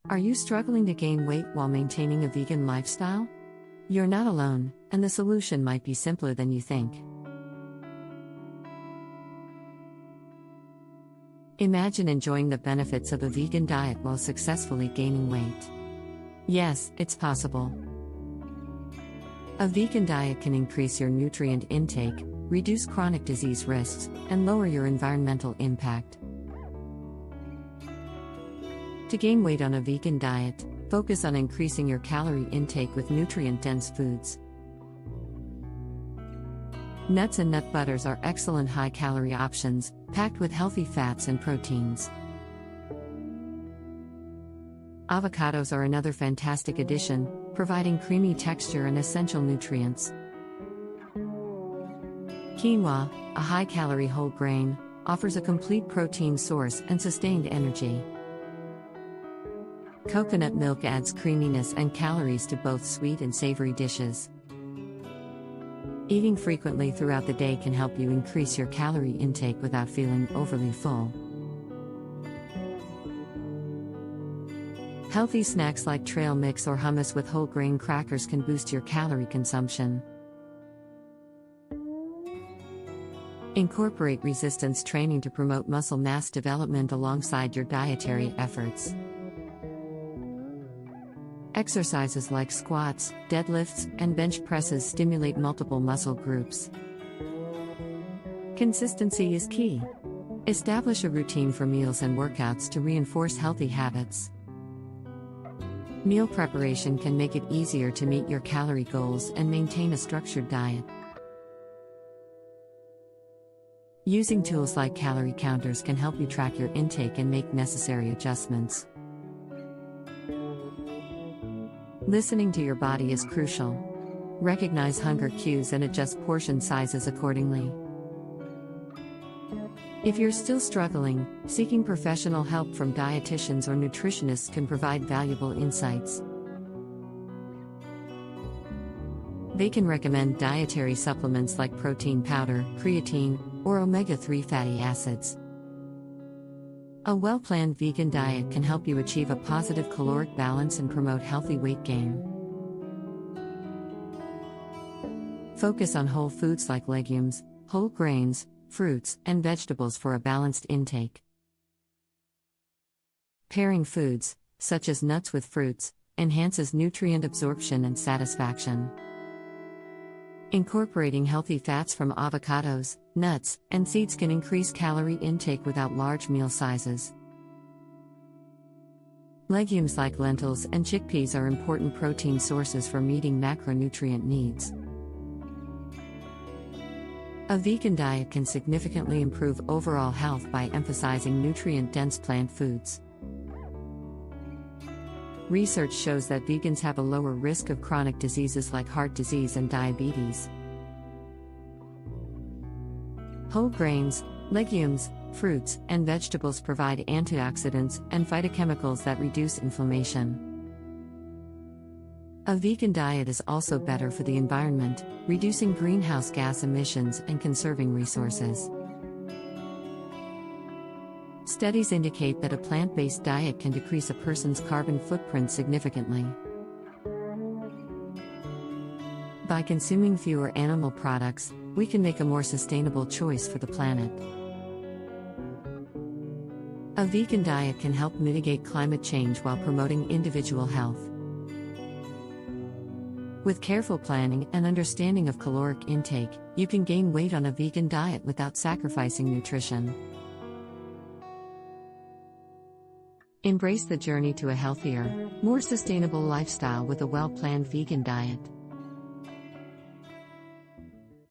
Are you struggling to gain weight while maintaining a vegan lifestyle? You're not alone, and the solution might be simpler than you think. Imagine enjoying the benefits of a vegan diet while successfully gaining weight. Yes, it's possible. A vegan diet can increase your nutrient intake, reduce chronic disease risks, and lower your environmental impact. To gain weight on a vegan diet, focus on increasing your calorie intake with nutrient-dense foods. Nuts and nut butters are excellent high-calorie options, packed with healthy fats and proteins. Avocados are another fantastic addition, providing creamy texture and essential nutrients. Quinoa, a high-calorie whole grain, offers a complete protein source and sustained energy. Coconut milk adds creaminess and calories to both sweet and savory dishes. Eating frequently throughout the day can help you increase your calorie intake without feeling overly full. Healthy snacks like trail mix or hummus with whole grain crackers can boost your calorie consumption. Incorporate resistance training to promote muscle mass development alongside your dietary efforts. Exercises like squats, deadlifts, and bench presses stimulate multiple muscle groups. Consistency is key. Establish a routine for meals and workouts to reinforce healthy habits. Meal preparation can make it easier to meet your calorie goals and maintain a structured diet. Using tools like calorie counters can help you track your intake and make necessary adjustments. Listening to your body is crucial. Recognize hunger cues and adjust portion sizes accordingly. If you're still struggling, seeking professional help from dietitians or nutritionists can provide valuable insights. They can recommend dietary supplements like protein powder, creatine, or omega-3 fatty acids. A well-planned vegan diet can help you achieve a positive caloric balance and promote healthy weight gain. Focus on whole foods like legumes, whole grains, fruits, and vegetables for a balanced intake. Pairing foods, such as nuts with fruits, enhances nutrient absorption and satisfaction. Incorporating healthy fats from avocados, nuts, and seeds can increase calorie intake without large meal sizes. Legumes like lentils and chickpeas are important protein sources for meeting macronutrient needs. A vegan diet can significantly improve overall health by emphasizing nutrient-dense plant foods. Research shows that vegans have a lower risk of chronic diseases like heart disease and diabetes. Whole grains, legumes, fruits, and vegetables provide antioxidants and phytochemicals that reduce inflammation. A vegan diet is also better for the environment, reducing greenhouse gas emissions and conserving resources. Studies indicate that a plant-based diet can decrease a person's carbon footprint significantly. By consuming fewer animal products, we can make a more sustainable choice for the planet. A vegan diet can help mitigate climate change while promoting individual health. With careful planning and understanding of caloric intake, you can gain weight on a vegan diet without sacrificing nutrition. Embrace the journey to a healthier, more sustainable lifestyle with a well-planned vegan diet.